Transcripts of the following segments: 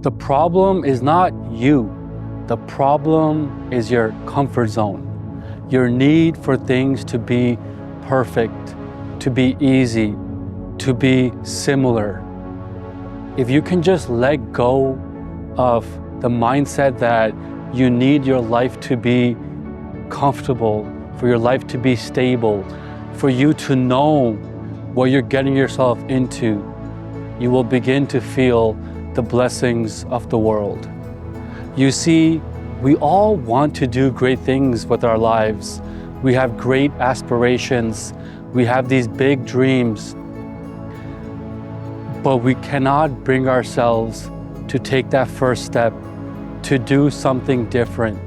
The problem is not you. The problem is your comfort zone. Your need for things to be perfect, to be easy, to be similar. If you can just let go of the mindset that you need your life to be comfortable, for your life to be stable, for you to know what you're getting yourself into, you will begin to feel the blessings of the world. You see, we all want to do great things with our lives. We have great aspirations. We have these big dreams. But we cannot bring ourselves to take that first step, to do something different,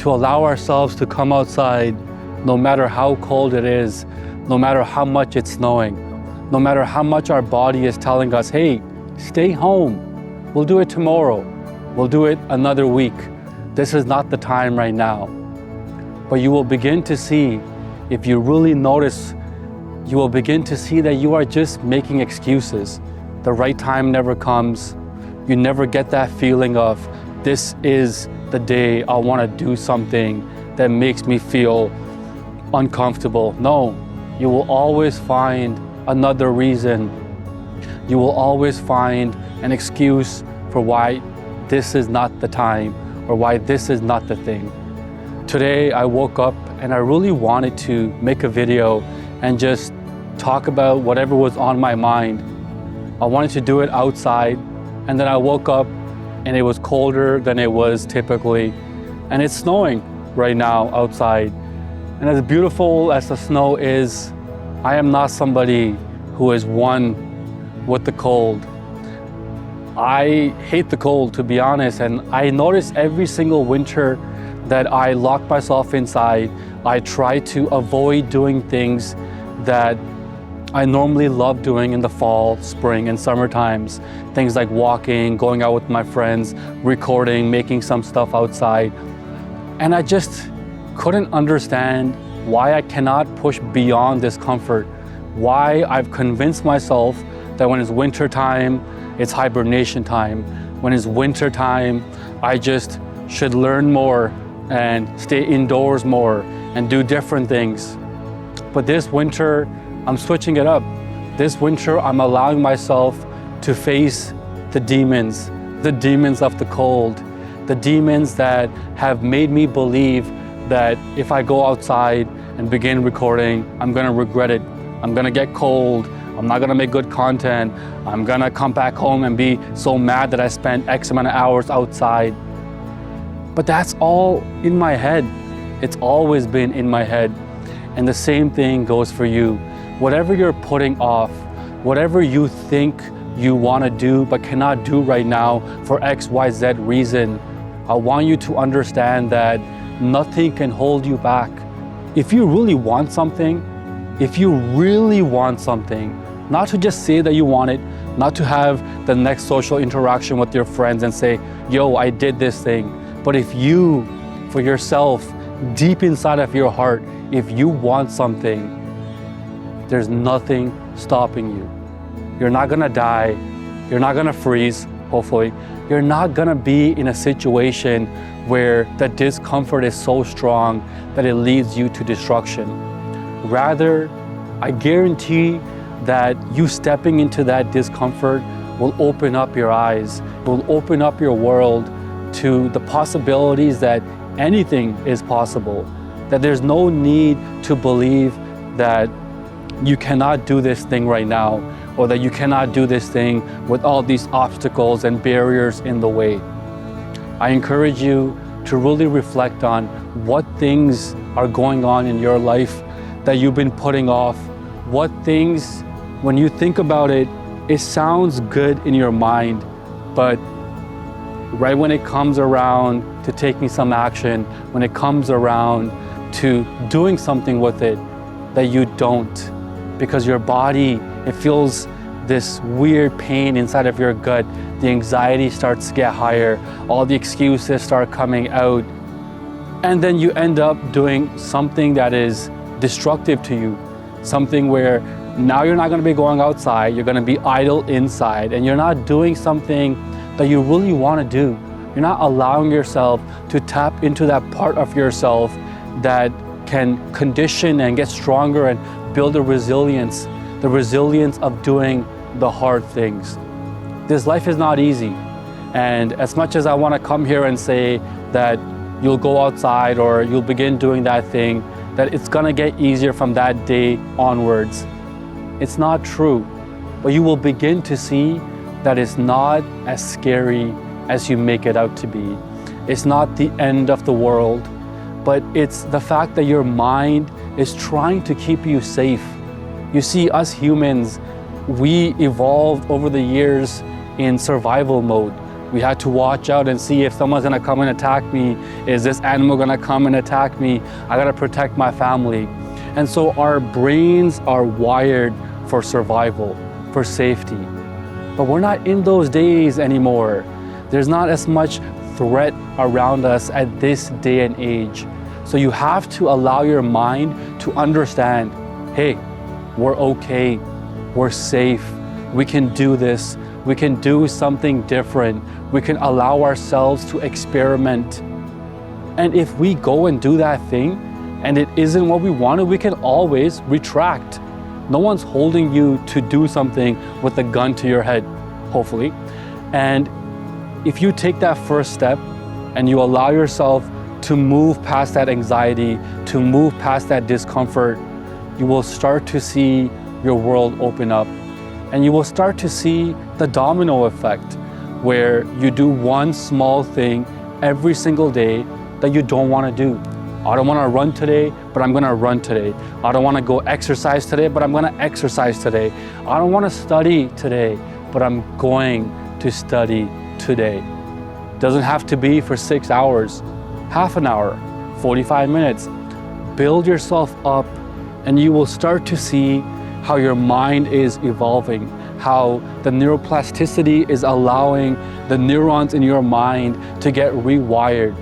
to allow ourselves to come outside no matter how cold it is, no matter how much it's snowing, no matter how much our body is telling us, hey, stay home. We'll do it tomorrow. We'll do it another week. This is not the time right now. But you will begin to see, if you really notice, you will begin to see that you are just making excuses. The right time never comes. You never get that feeling of, this is the day I want to do something that makes me feel uncomfortable. No, you will always find another reason. You will always find an excuse for why this is not the time or why this is not the thing. Today I woke up and I really wanted to make a video and just talk about whatever was on my mind. I wanted to do it outside, and then I woke up and it was colder than it was typically, and it's snowing right now outside. And as beautiful as the snow is, I am not somebody who is one with the cold. I hate the cold, to be honest, and I notice every single winter that I lock myself inside, I try to avoid doing things that I normally love doing in the fall, spring, and summer times. Things like walking, going out with my friends, recording, making some stuff outside. And I just couldn't understand why I cannot push beyond this comfort, why I've convinced myself that when it's winter time, it's hibernation time. When it's winter time, I just should learn more and stay indoors more and do different things. But this winter, I'm switching it up. This winter, I'm allowing myself to face the demons of the cold, the demons that have made me believe that if I go outside and begin recording, I'm gonna regret it. I'm gonna get cold. I'm not gonna make good content. I'm gonna come back home and be so mad that I spent X amount of hours outside. But that's all in my head. It's always been in my head. And the same thing goes for you. Whatever you're putting off, whatever you think you wanna do but cannot do right now for X, Y, Z reason, I want you to understand that nothing can hold you back. If you really want something, not to just say that you want it, not to have the next social interaction with your friends and say, yo, I did this thing. But if you, for yourself, deep inside of your heart, if you want something, there's nothing stopping you. You're not gonna die. You're not gonna freeze, hopefully. You're not gonna be in a situation where the discomfort is so strong that it leads you to destruction. Rather, I guarantee that you stepping into that discomfort will open up your eyes, will open up your world to the possibilities that anything is possible, that there's no need to believe that you cannot do this thing right now, or that you cannot do this thing with all these obstacles and barriers in the way. I encourage you to really reflect on what things are going on in your life that you've been putting off. What things, when you think about it, it sounds good in your mind, but right when it comes around to taking some action, when it comes around to doing something with it, that you don't. Because your body, it feels this weird pain inside of your gut. The anxiety starts to get higher. All the excuses start coming out. And then you end up doing something that is destructive to you. Something where now you're not gonna be going outside, you're gonna be idle inside, and you're not doing something that you really want to do. You're not allowing yourself to tap into that part of yourself that can condition and get stronger and build the resilience of doing the hard things. This life is not easy. And as much as I want to come here and say that you'll go outside or you'll begin doing that thing, that it's gonna get easier from that day onwards, it's not true. But you will begin to see that it's not as scary as you make it out to be. It's not the end of the world, but it's the fact that your mind is trying to keep you safe. You see, us humans, we evolved over the years in survival mode. We had to watch out and see if someone's gonna come and attack me. Is this animal gonna come and attack me? I gotta protect my family. And so our brains are wired for survival, for safety. But we're not in those days anymore. There's not as much threat around us at this day and age. So you have to allow your mind to understand, hey, we're okay, we're safe, we can do this, we can do something different, we can allow ourselves to experiment. And if we go and do that thing and it isn't what we wanted, we can always retract. No one's holding you to do something with a gun to your head, hopefully. And if you take that first step and you allow yourself to move past that anxiety, to move past that discomfort, you will start to see your world open up. And you will start to see the domino effect, where you do one small thing every single day that you don't want to do. I don't want to run today, but I'm going to run today. I don't want to go exercise today, but I'm going to exercise today. I don't want to study today, but I'm going to study today. Doesn't have to be for 6 hours, half an hour, 45 minutes. Build yourself up and you will start to see how your mind is evolving, how the neuroplasticity is allowing the neurons in your mind to get rewired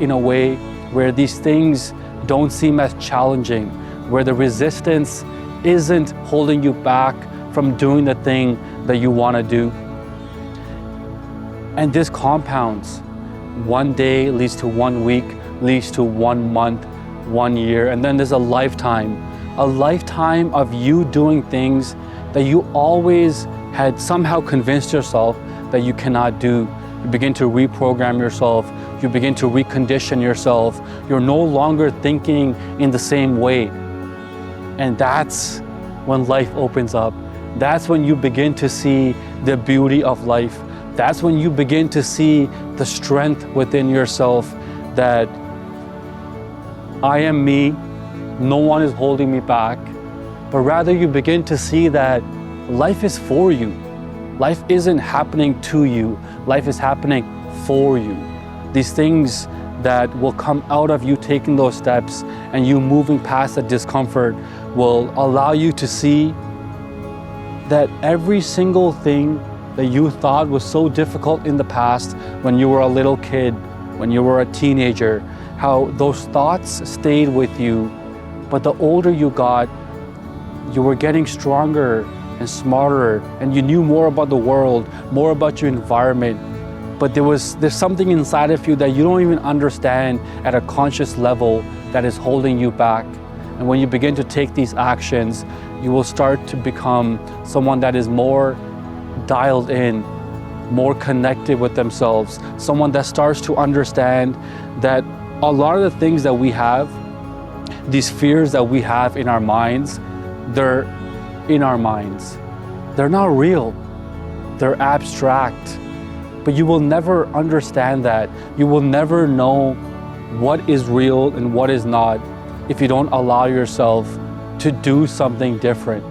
in a way where these things don't seem as challenging, where the resistance isn't holding you back from doing the thing that you want to do. And this compounds. One day leads to 1 week, leads to 1 month, 1 year, and then there's a lifetime of you doing things that you always had somehow convinced yourself that you cannot do. You begin to reprogram yourself, you begin to recondition yourself. You're no longer thinking in the same way. And that's when life opens up. That's when you begin to see the beauty of life. That's when you begin to see the strength within yourself that I am me, no one is holding me back, but rather you begin to see that life is for you. Life isn't happening to you, life is happening for you. These things that will come out of you taking those steps and you moving past the discomfort will allow you to see that every single thing that you thought was so difficult in the past when you were a little kid, when you were a teenager, how those thoughts stayed with you. But the older you got, you were getting stronger and smarter, and you knew more about the world, more about your environment. But there's something inside of you that you don't even understand at a conscious level that is holding you back. And when you begin to take these actions, you will start to become someone that is more dialed in, more connected with themselves, someone that starts to understand that a lot of the things that we have, these fears that we have in our minds, they're in our minds. They're not real, they're abstract. But you will never understand that. You will never know what is real and what is not if you don't allow yourself to do something different.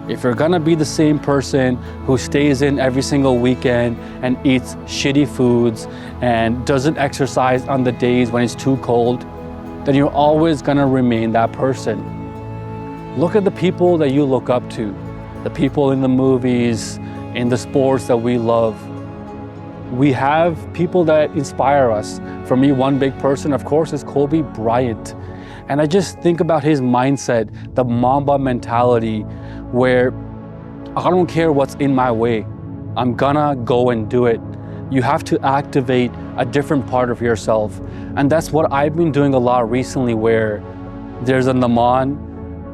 If you're gonna be the same person who stays in every single weekend and eats shitty foods and doesn't exercise on the days when it's too cold, then you're always gonna remain that person. Look at the people that you look up to, the people in the movies, in the sports that we love. We have people that inspire us. For me, one big person, of course, is Kobe Bryant. And I just think about his mindset, the Mamba mentality, where I don't care what's in my way. I'm gonna go and do it. You have to activate a different part of yourself. And that's what I've been doing a lot recently, where there's a Naman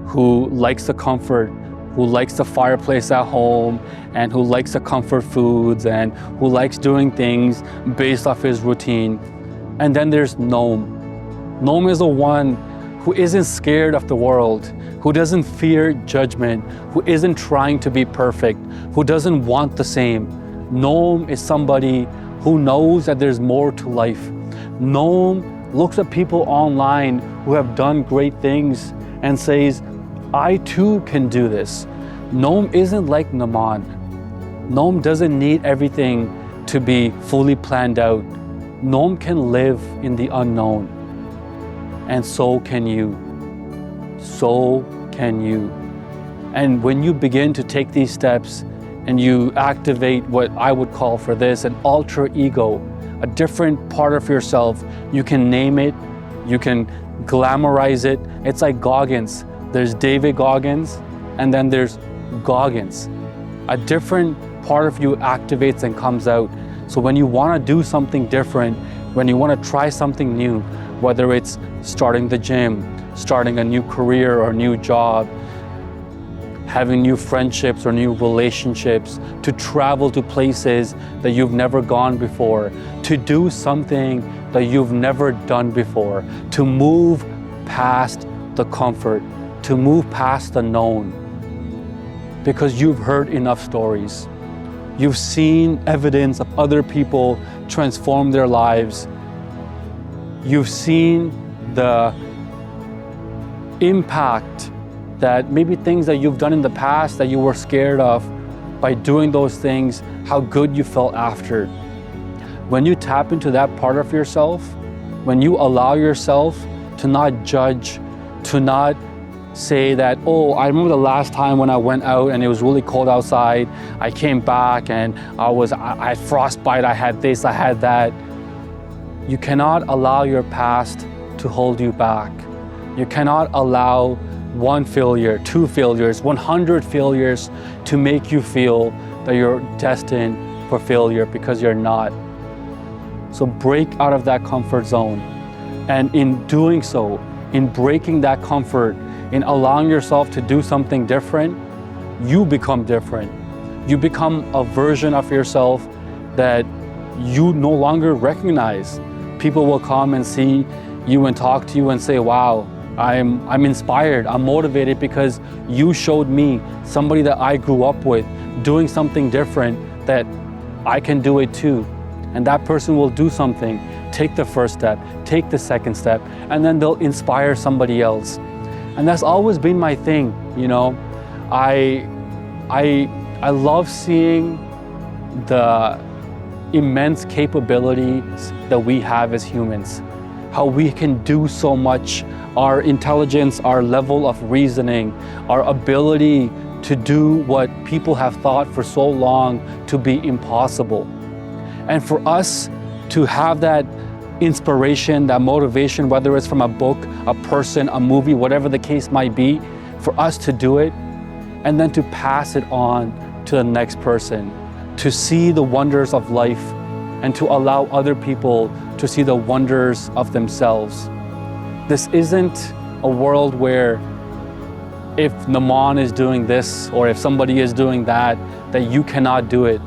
who likes the comfort, who likes the fireplace at home, and who likes the comfort foods, and who likes doing things based off his routine. And then there's Noam. Noam is the one who isn't scared of the world, who doesn't fear judgment, who isn't trying to be perfect, who doesn't want the same. Noam is somebody who knows that there's more to life. Noam looks at people online who have done great things and says, I too can do this. Noam isn't like Naman. Noam doesn't need everything to be fully planned out. Noam can live in the unknown. And so can you. So can you. And when you begin to take these steps and you activate what I would call for this an alter ego, a different part of yourself, you can name it, you can glamorize it. It's like Goggins. There's David Goggins, and then there's Goggins. A different part of you activates and comes out. So when you want to do something different, when you want to try something new, whether it's starting the gym, starting a new career or new job, having new friendships or new relationships, to travel to places that you've never gone before, to do something that you've never done before, to move past the comfort, to move past the known. Because you've heard enough stories. You've seen evidence of other people transform their lives. You've seen the impact that maybe things that you've done in the past that you were scared of, by doing those things, how good you felt after. When you tap into that part of yourself, when you allow yourself to not judge, to not say that, oh, I remember the last time when I went out and it was really cold outside, I came back and I had frostbite, I had this, I had that. You cannot allow your past to hold you back. You cannot allow one failure, 2 failures, 100 failures to make you feel that you're destined for failure, because you're not. So break out of that comfort zone. And in doing so, in breaking that comfort, in allowing yourself to do something different, you become different. You become a version of yourself that you no longer recognize. People will come and see you and talk to you and say, wow, I'm inspired, I'm motivated because you showed me, somebody that I grew up with, doing something different, that I can do it too. And that person will do something, take the first step, take the second step, and then they'll inspire somebody else. And that's always been my thing, you know. I love seeing the immense capabilities that we have as humans, how we can do so much, our intelligence, our level of reasoning, our ability to do what people have thought for so long to be impossible. And for us to have that inspiration, that motivation, whether it's from a book, a person, a movie, whatever the case might be, for us to do it and then to pass it on to the next person, to see the wonders of life and to allow other people to see the wonders of themselves. This isn't a world where if Naman is doing this or if somebody is doing that you cannot do it.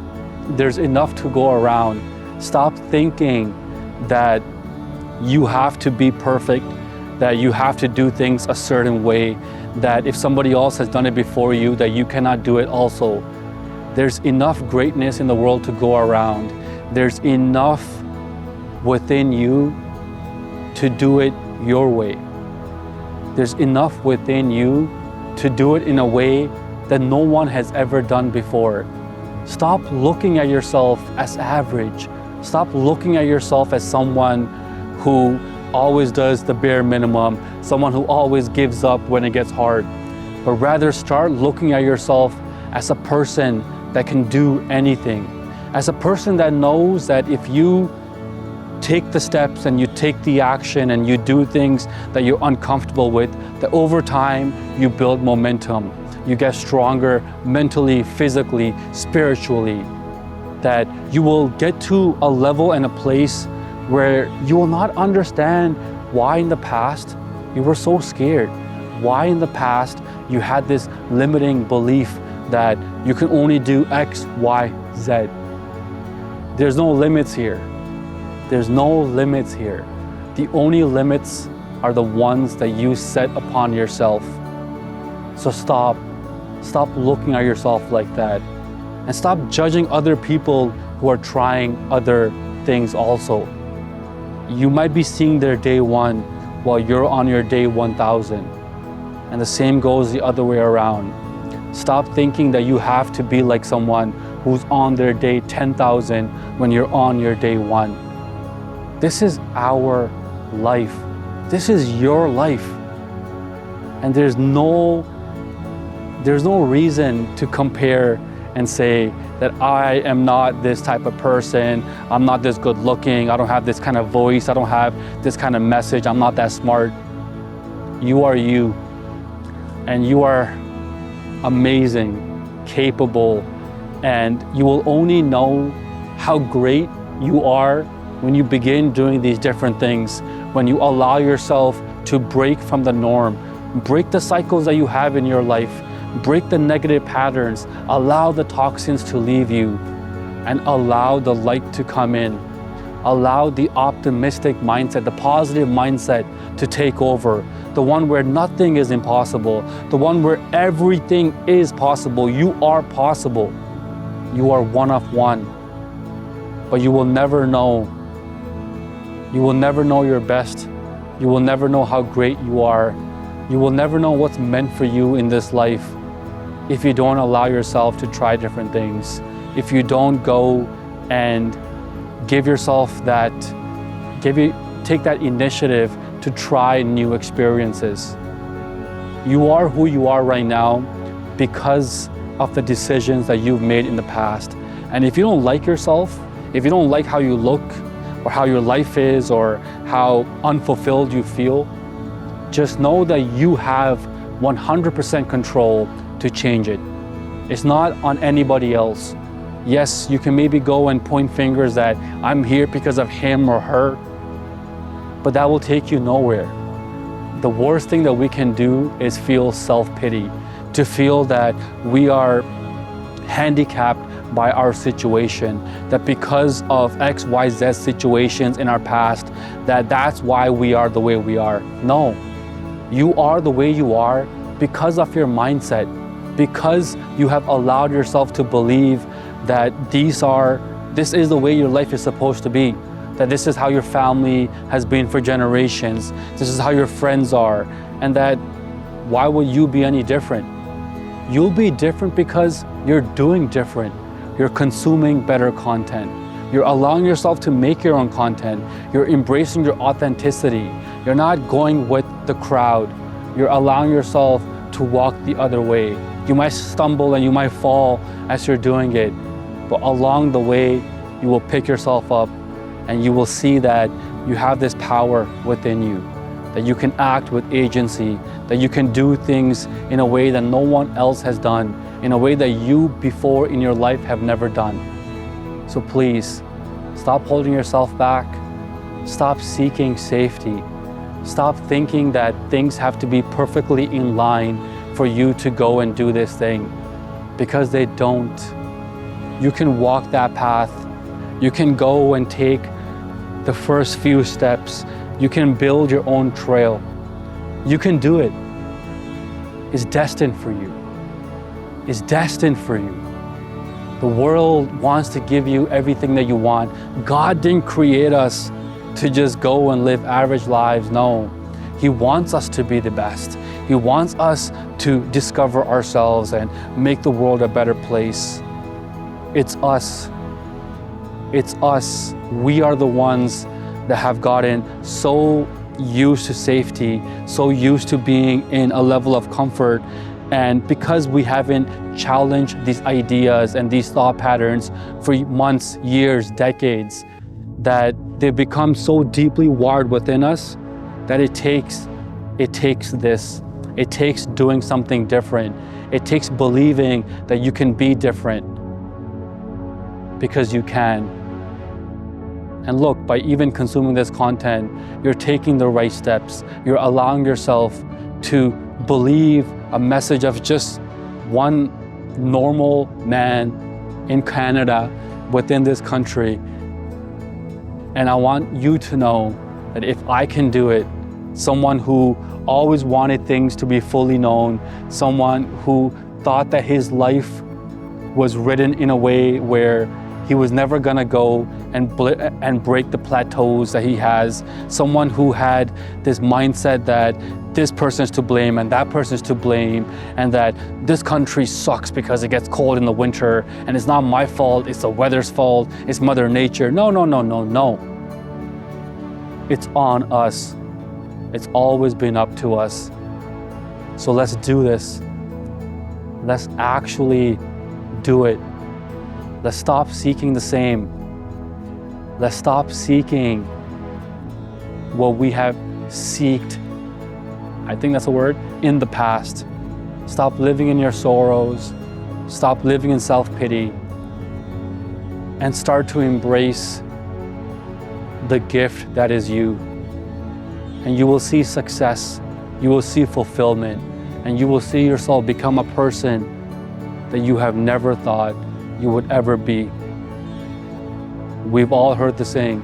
There's enough to go around. Stop thinking that you have to be perfect, that you have to do things a certain way, that if somebody else has done it before you, that you cannot do it also. There's enough greatness in the world to go around. There's enough within you to do it your way. There's enough within you to do it in a way that no one has ever done before. Stop looking at yourself as average. Stop looking at yourself as someone who always does the bare minimum, someone who always gives up when it gets hard. But rather start looking at yourself as a person that can do anything, as a person that knows that if you take the steps and you take the action and you do things that you're uncomfortable with, that over time you build momentum. You get stronger mentally, physically, spiritually. that you will get to a level and a place where you will not understand why in the past you were so scared, why in the past you had this limiting belief that you can only do X, Y, Z. There's no limits here. There's no limits here. The only limits are the ones that you set upon yourself. So stop looking at yourself like that, and stop judging other people who are trying other things also. You might be seeing their day 1 while you're on your day 1000. And the same goes the other way around. Stop thinking that you have to be like someone who's on their day 10,000 when you're on your day 1. This is our life. This is your life. And there's no reason to compare and say that I am not this type of person, I'm not this good looking, I don't have this kind of voice, I don't have this kind of message, I'm not that smart. You are you, and you are amazing, capable, and you will only know how great you are when you begin doing these different things, when you allow yourself to break from the norm, break the cycles that you have in your life, break the negative patterns, allow the toxins to leave you, and allow the light to come in. Allow the optimistic mindset, the positive mindset to take over, the one where nothing is impossible, the one where everything is possible. You are possible. You are one of one. But you will never know. You will never know your best. You will never know how great you are. You will never know what's meant for you in this life if you don't allow yourself to try different things, if you don't go and give yourself that, take that initiative to try new experiences. You are who you are right now because of the decisions that you've made in the past. And if you don't like yourself, if you don't like how you look or how your life is or how unfulfilled you feel, just know that you have 100% control to change it. It's not on anybody else. Yes, you can maybe go and point fingers that I'm here because of him or her, but that will take you nowhere. The worst thing that we can do is feel self-pity, to feel that we are handicapped by our situation, that because of X, Y, Z situations in our past, that's why we are the way we are. No, you are the way you are because of your mindset, because you have allowed yourself to believe that this is the way your life is supposed to be, that this is how your family has been for generations, this is how your friends are, and that why would you be any different? You'll be different because you're doing different. You're consuming better content. You're allowing yourself to make your own content. You're embracing your authenticity. You're not going with the crowd. You're allowing yourself to walk the other way. You might stumble and you might fall as you're doing it, but along the way, you will pick yourself up and you will see that you have this power within you, that you can act with agency, that you can do things in a way that no one else has done, in a way that you before in your life have never done. So please, stop holding yourself back. Stop seeking safety. Stop thinking that things have to be perfectly in line for you to go and do this thing, because they don't. You can walk that path. You can go and take the first few steps. You can build your own trail. You can do it. It's destined for you. It's destined for you. The world wants to give you everything that you want. God didn't create us to just go and live average lives. No, He wants us to be the best. He wants us to discover ourselves and make the world a better place. It's us. It's us. We are the ones that have gotten so used to safety, so used to being in a level of comfort. And because we haven't challenged these ideas and these thought patterns for months, years, decades, that they've become so deeply wired within us that it takes this. It takes doing something different. It takes believing that you can be different. because you can. And look, by even consuming this content, you're taking the right steps. You're allowing yourself to believe a message of just one normal man in Canada, within this country. And I want you to know that if I can do it, someone who always wanted things to be fully known, someone who thought that his life was written in a way where he was never gonna go and break the plateaus that he has, someone who had this mindset that this person's to blame and that person's to blame, and that this country sucks because it gets cold in the winter and it's not my fault, it's the weather's fault, it's Mother Nature. No. It's on us. It's always been up to us. So let's do this. Let's actually do it. Let's stop seeking the same. Let's stop seeking what we have sought, I think that's a word, in the past. Stop living in your sorrows. Stop living in self-pity. And start to embrace the gift that is you. And you will see success. You will see fulfillment. And you will see yourself become a person that you have never thought you would ever be. We've all heard the saying,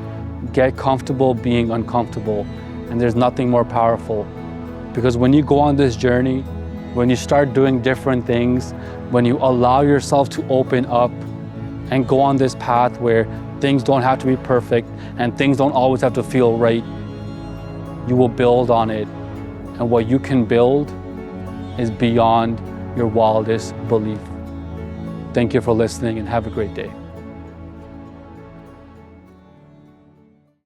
get comfortable being uncomfortable. And there's nothing more powerful. Because when you go on this journey, when you start doing different things, when you allow yourself to open up and go on this path where things don't have to be perfect and things don't always have to feel right, you will build on it. And what you can build is beyond your wildest belief. Thank you for listening and have a great day.